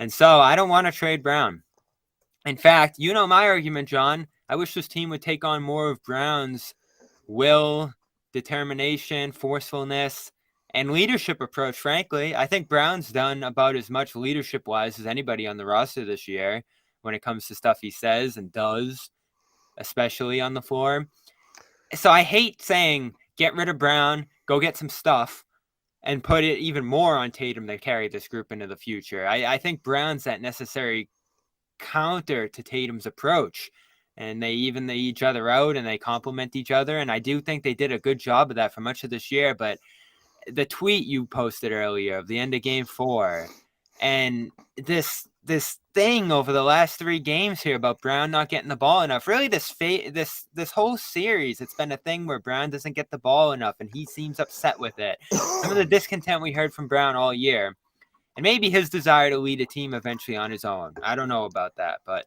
And so I don't want to trade Brown. In fact, you know my argument, John. I wish this team would take on more of Brown's will, determination, forcefulness, and leadership approach, frankly. I think Brown's done about as much leadership-wise as anybody on the roster this year when it comes to stuff he says and does, especially on the floor. So I hate saying, get rid of Brown, go get some stuff, and put it even more on Tatum to carry this group into the future. I think Brown's that necessary counter to Tatum's approach. And they even each other out and they complement each other. And I do think they did a good job of that for much of this year. But the tweet you posted earlier of the end of game 4 and this thing over the last 3 games here about Brown not getting the ball enough. Really, this whole series, it's been a thing where Brown doesn't get the ball enough and he seems upset with it. Some of the discontent we heard from Brown all year, and maybe his desire to lead a team eventually on his own. I don't know about that, but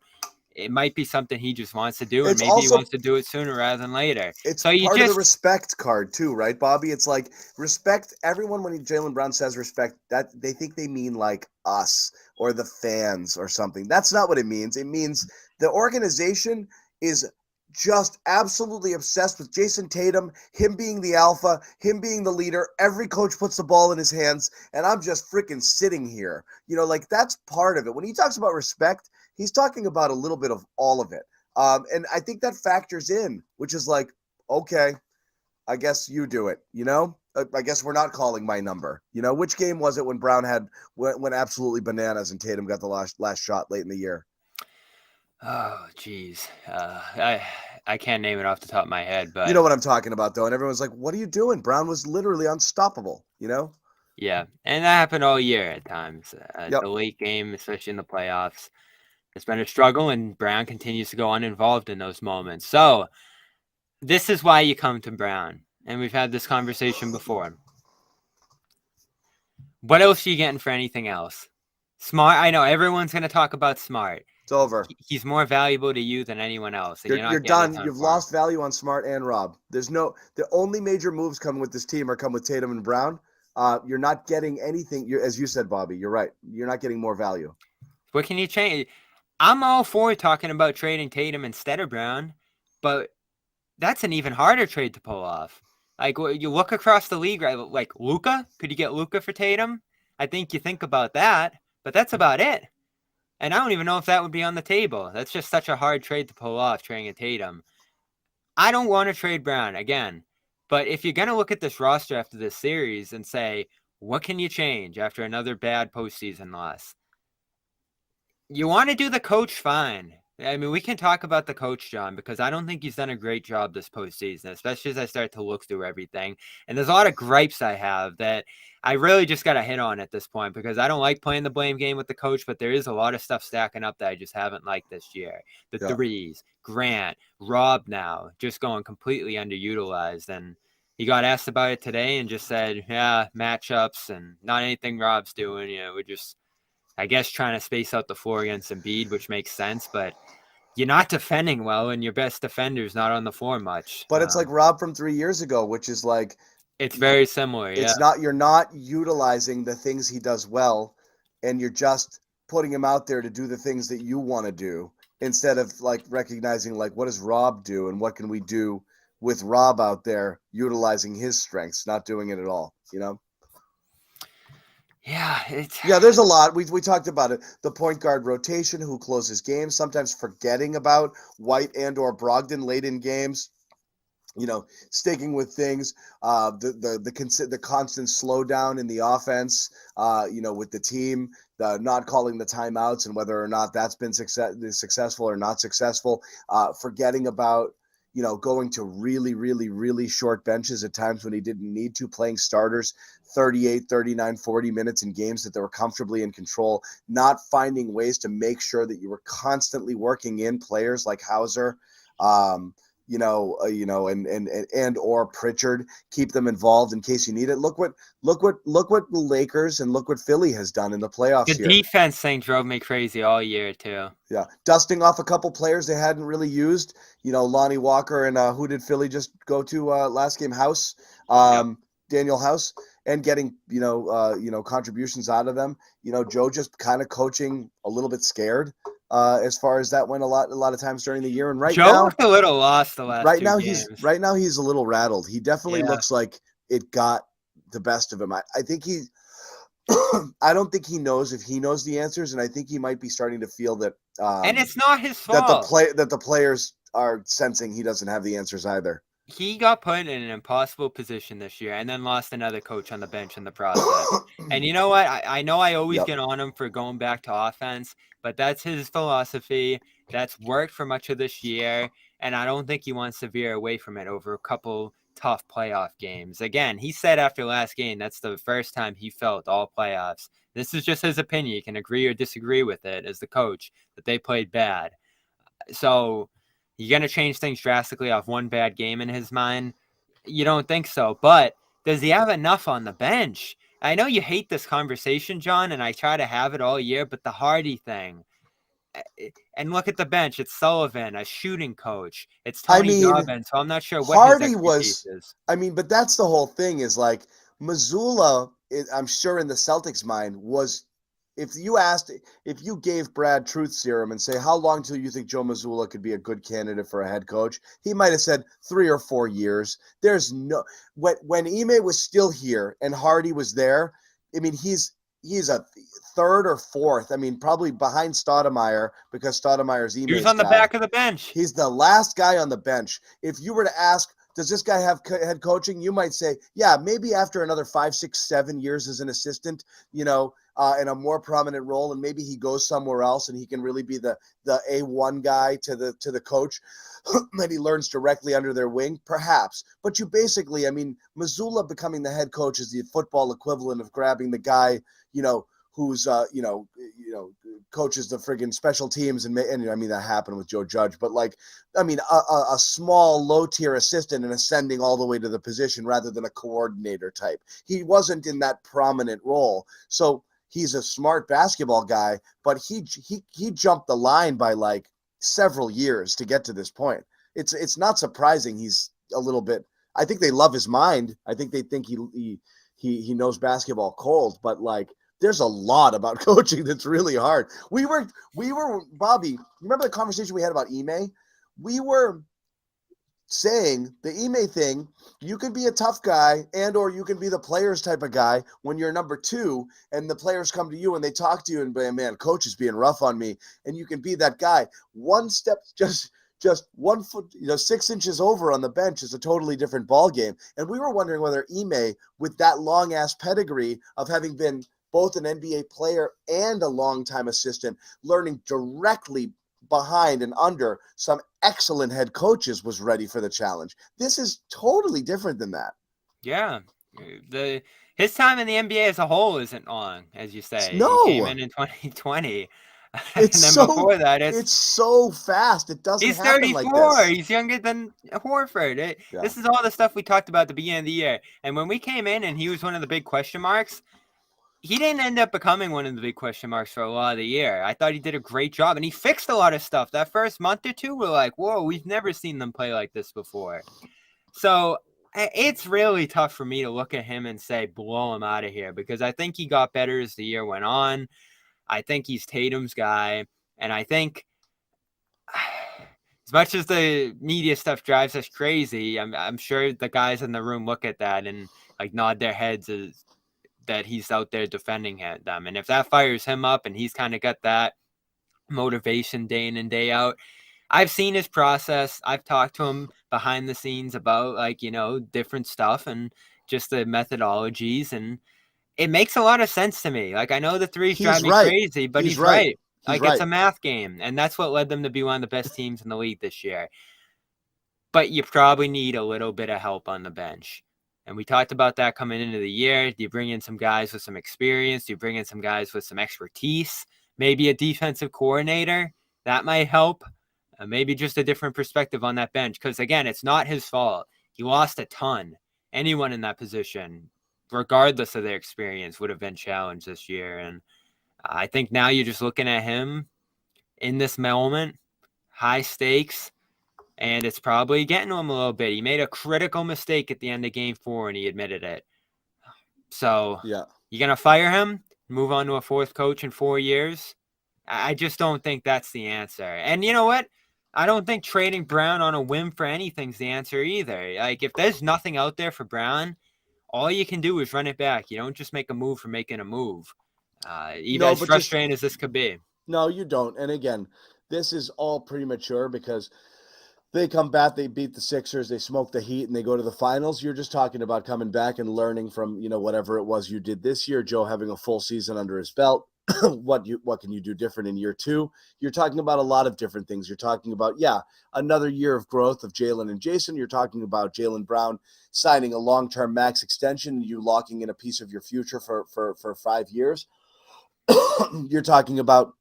it might be something he just wants to do, and maybe he wants to do it sooner rather than later. It's so part of the respect card too, right, Bobby? It's like respect everyone. When Jaylen Brown says respect, that they think they mean like us or the fans or something. That's not what it means. It means the organization is just absolutely obsessed with Jason Tatum, him being the alpha, him being the leader. Every coach puts the ball in his hands, and I'm just freaking sitting here. Like that's part of it. When he talks about respect, he's talking about a little bit of all of it. And I think that factors in, which is like, okay, I guess you do it, I guess we're not calling my number. Which game was it when Brown went absolutely bananas and Tatum got the last shot late in the year? Oh, geez. I can't name it off the top of my head, but... You know what I'm talking about, though, and everyone's like, what are you doing? Brown was literally unstoppable, Yeah, and that happened all year at times. The late game, especially in the playoffs, it's been a struggle, and Brown continues to go uninvolved in those moments. So, this is why you come to Brown, and we've had this conversation before. What else are you getting for anything else? Smart, I know everyone's going to talk about Smart. It's over. He's more valuable to you than anyone else. You're done. You've lost value on Smart and Rob. The only major moves coming with this team come with Tatum and Brown. You're not getting anything. As you said, Bobby, you're right. You're not getting more value. What can you change? I'm all for talking about trading Tatum instead of Brown, but that's an even harder trade to pull off. Like, you look across the league, right? Like Luka, could you get Luka for Tatum? I think you think about that, but that's about it. And I don't even know if that would be on the table. That's just such a hard trade to pull off, trading a Tatum. I don't want to trade Brown again. But if you're going to look at this roster after this series and say, what can you change after another bad postseason loss? You want to do the coach, fine. I mean, we can talk about the coach, John, because I don't think he's done a great job this postseason, especially as I start to look through everything. And there's a lot of gripes I have that I really just got to hit on at this point, because I don't like playing the blame game with the coach, but there is a lot of stuff stacking up that I just haven't liked this year. The threes, Grant, Rob now, just going completely underutilized. And he got asked about it today and just said, yeah, matchups and not anything Rob's doing. We're just, I guess, trying to space out the floor against Embiid, which makes sense, but you're not defending well, and your best defender's not on the floor much. But it's like Rob from 3 years ago, which is like... It's very similar, You're not utilizing the things he does well, and you're just putting him out there to do the things that you want to do, instead of like recognizing like, what does Rob do, and what can we do with Rob out there utilizing his strengths, not doing it at all, Yeah, there's a lot. We talked about it. The point guard rotation, who closes games, sometimes forgetting about White and or Brogdon late in games. Sticking with things. The constant slowdown in the offense. With the team, not calling the timeouts and whether or not that's been successful or not successful. Forgetting about going to really, really, really short benches at times when he didn't need to, playing starters 38, 39, 40 minutes in games that they were comfortably in control, not finding ways to make sure that you were constantly working in players like Hauser, and or Pritchard, keep them involved in case you need it. Look what the Lakers and look what Philly has done in the playoffs here. The defense thing drove me crazy all year too. Yeah, dusting off a couple players they hadn't really used. Lonnie Walker and who did Philly just go to last game? Daniel House. and getting contributions out of them. Joe just kind of coaching a little bit scared as far as that went a lot of times during the year. And Joe looked a little lost the last two games. right now he's a little rattled. He definitely Yeah. looks like it got the best of him. I think he I don't think he knows if he knows the answers, and I think he might be starting to feel that and it's not his fault. That the players are sensing he doesn't have the answers either. He got put in an impossible position this year and then lost another coach on the bench in the process. And you know what? I know I always get on him for going back to offense, but that's his philosophy. That's worked for much of this year, and I don't think he wants to veer away from it over a couple tough playoff games. Again, he said after last game that's the first time he felt all playoffs. This is just his opinion. You can agree or disagree with it as the coach, that they played bad. So you're going to change things drastically off one bad game in his mind? You don't think so. But does he have enough on the bench? I know you hate this conversation, John, and I try to have it all year, but the Hardy thing. And look at the bench. It's Sullivan, a shooting coach. It's Tony Dobbins, so I'm not sure what Hardy his expertise is. But that's the whole thing is like Mazzulla, I'm sure in the Celtics' mind, was if you gave Brad truth serum and say, how long till you think Joe Mazzulla could be a good candidate for a head coach? He might have said 3 or 4 years. There's no, when Ime was still here and Hardy was there, I mean, he's a third or fourth. I mean, probably behind Stoudemire because Stoudemire's Ime's He was on the back of the bench. He's the last guy on the bench. If you were to ask, does this guy have head coaching? You might say, yeah, maybe after another 5, 6, 7 years as an assistant, in a more prominent role, and maybe he goes somewhere else and he can really be the A1 guy to the coach that he learns directly under their wing, perhaps. But you basically, I mean, Mazzulla becoming the head coach is the football equivalent of grabbing the guy, who's coaches the friggin' special teams, and I mean that happened with Joe Judge, but a small low tier assistant and ascending all the way to the position rather than a coordinator type. He wasn't in that prominent role, so he's a smart basketball guy, but he jumped the line by like several years to get to this point. It's not surprising he's a little bit. I think they love his mind. I think they think he knows basketball cold, but like. There's a lot about coaching that's really hard. We were Bobby, remember the conversation we had about Ime? We were saying the Ime thing, you can be a tough guy and or you can be the players type of guy when you're number 2 and the players come to you and they talk to you and be, man, coach is being rough on me, and you can be that guy. One step, just 1 foot, 6 inches over on the bench is a totally different ball game. And we were wondering whether Ime, with that long ass pedigree of having been both an NBA player and a longtime assistant, learning directly behind and under some excellent head coaches, was ready for the challenge. This is totally different than that. Yeah. His time in the NBA as a whole isn't long, as you say. No. He came in 2020. It's and then so, before that, it's so fast. It doesn't he's happen 34. like this. He's younger than Horford. This is all the stuff we talked about at the beginning of the year. And when we came in and he was one of the big question marks, he didn't end up becoming one of the big question marks for a lot of the year. I thought he did a great job, and he fixed a lot of stuff. That first month or two, we're like, whoa, we've never seen them play like this before. So it's really tough for me to look at him and say, blow him out of here, because I think he got better as the year went on. I think he's Tatum's guy, and I think as much as the media stuff drives us crazy, I'm sure the guys in the room look at that and like nod their heads as that he's out there defending them. And if that fires him up and he's kind of got that motivation day in and day out, I've seen his process. I've talked to him behind the scenes about different stuff and just the methodologies, and it makes a lot of sense to me. Like, I know the threes drive me crazy, but he's right. It's a math game, and that's what led them to be one of the best teams in the league this year. But you probably need a little bit of help on the bench. And we talked about that coming into the year. Do you bring in some guys with some experience? Do you bring in some guys with some expertise? Maybe a defensive coordinator? That might help. Maybe just a different perspective on that bench. Because, again, it's not his fault. He lost a ton. Anyone in that position, regardless of their experience, would have been challenged this year. And I think now you're just looking at him in this moment, high stakes, and it's probably getting to him a little bit. He made a critical mistake at the end of game 4, and he admitted it. So Yeah. you're going to fire him, move on to a fourth coach in 4 years? I just don't think that's the answer. And you know what? I don't think trading Brown on a whim for anything's the answer either. Like, if there's nothing out there for Brown, all you can do is run it back. You don't just make a move for making a move. Even No, as but just frustrating as this could be. no, you don't. And again, this is all premature because they come back, they beat the Sixers, they smoke the Heat, and they go to the finals. You're just talking about coming back and learning from, whatever it was you did this year. Joe having a full season under his belt. What can you do different in year two? You're talking about a lot of different things. You're talking about, another year of growth of Jalen and Jason. You're talking about Jalen Brown signing a long-term max extension, you locking in a piece of your future for 5 years. You're talking about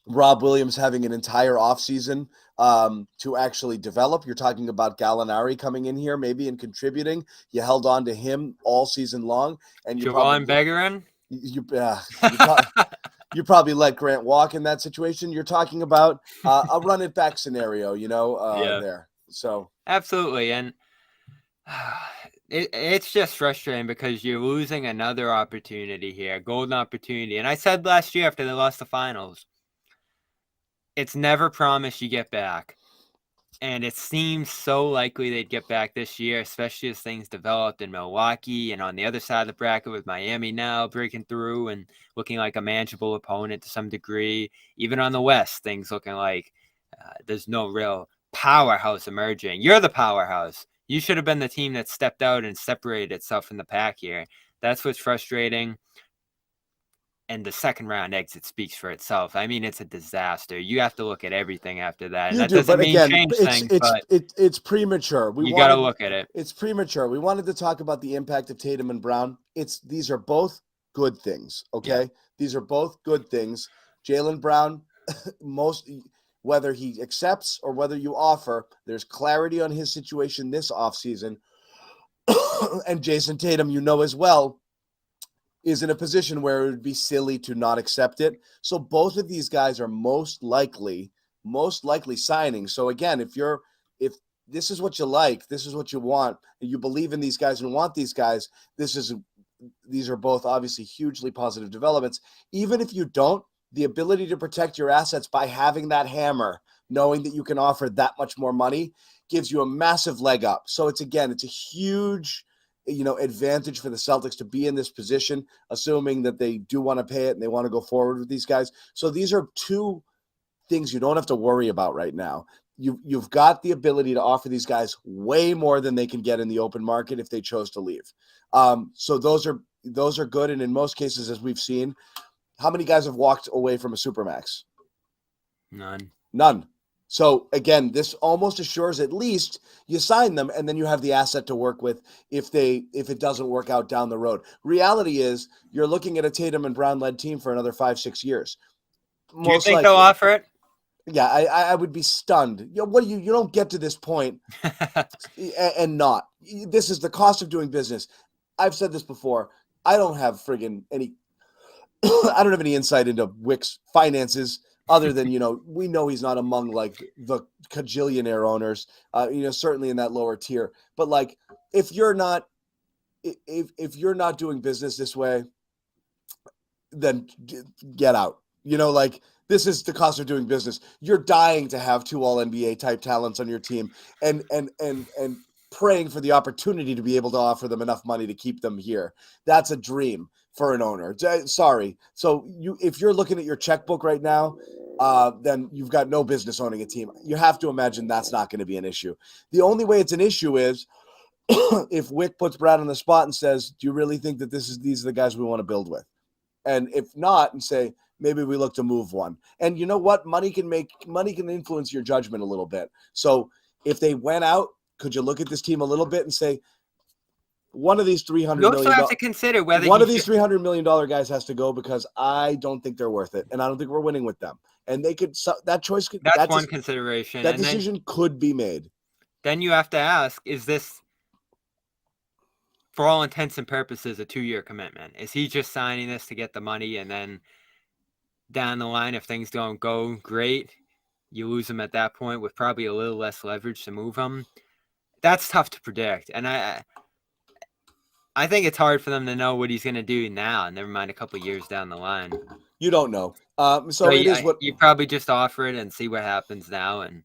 Rob Williams having an entire offseason to actually develop. You're talking about Gallinari coming in here maybe and contributing. You held on to him all season long, and Javon Begarin? you probably let Grant walk in that situation. You're talking about a run it back scenario, Yeah. there. So absolutely. And it's just frustrating because you're losing another opportunity here, golden opportunity. And I said last year after they lost the finals, it's never promised you get back. And it seems so likely they'd get back this year, especially as things developed in Milwaukee and on the other side of the bracket with Miami now breaking through and looking like a manageable opponent to some degree. Even on the West, things looking like there's no real powerhouse emerging. You're the powerhouse. You should have been the team that stepped out and separated itself from the pack here. That's what's frustrating. And the second round exit speaks for itself. I mean, it's a disaster. You have to look at everything after that. And you that do, doesn't but mean again, change it's things, it's but it's premature. you got to look at it. It's premature. We wanted to talk about the impact of Tatum and Brown. These are both good things. Okay, Yeah. These are both good things. Jalen Brown, whether he accepts or whether you offer, there's clarity on his situation this offseason. And Jason Tatum, as well, is in a position where it would be silly to not accept it. So both of these guys are most likely signing. So again, if this is what you like, this is what you want, and you believe in these guys and want these guys, these are both obviously hugely positive developments. Even if you don't, the ability to protect your assets by having that hammer, knowing that you can offer that much more money, gives you a massive leg up. So it's a huge advantage for the Celtics to be in this position, assuming that they do want to pay it and they want to go forward with these guys. So these are two things you don't have to worry about right now. You've got the ability to offer these guys way more than they can get in the open market if they chose to leave. So those are good. And in most cases, as we've seen, how many guys have walked away from a supermax? None. So again, this almost assures at least you sign them and then you have the asset to work with if it doesn't work out down the road. Reality is you're looking at a Tatum and Brown led team for another 5-6 years. Do you think they'll offer it? Yeah, I would be stunned. You don't get to this point and not. This is the cost of doing business. I've said this before. I don't have friggin' any I don't have any insight into Wick's finances other than, we know he's not among like the cajillionaire owners, certainly in that lower tier. But like, if you're not doing business this way, then get out. This is the cost of doing business. You're dying to have two all NBA type talents on your team and praying for the opportunity to be able to offer them enough money to keep them here. That's a dream for an owner. Sorry. So if you're looking at your checkbook right now, then you've got no business owning a team. You have to imagine that's not going to be an issue. The only way it's an issue is if Wick puts Brad on the spot and says, do you really think that these are the guys we want to build with? And if not, and say, maybe we look to move one. And you know what? Money can influence your judgment a little bit. So if they went out, could you look at this team a little bit and say, one of these $300 You also have to consider whether one of these $300 million guys has to go because I don't think they're worth it, and I don't think we're winning with them. And they could that choice. That's one consideration. That decision could be made. Then you have to ask: is this, for all intents and purposes, a 2-year commitment? Is he just signing this to get the money, and then down the line, if things don't go great, you lose him at that point with probably a little less leverage to move him? That's tough to predict, and I I think it's hard for them to know what he's going to do now. Never mind a couple years down the line. You don't know. So So it is what you probably just offer it and see what happens now, and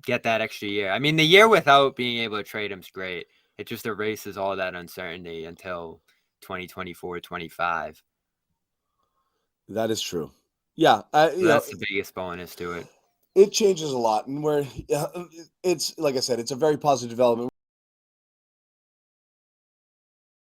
get that extra year. I mean, the year without being able to trade him's great. It just erases all that uncertainty until 2024, 25. that is true. Yeah, So that's the biggest bonus to it. it changes a lot, and where it's like I said, it's a very positive development.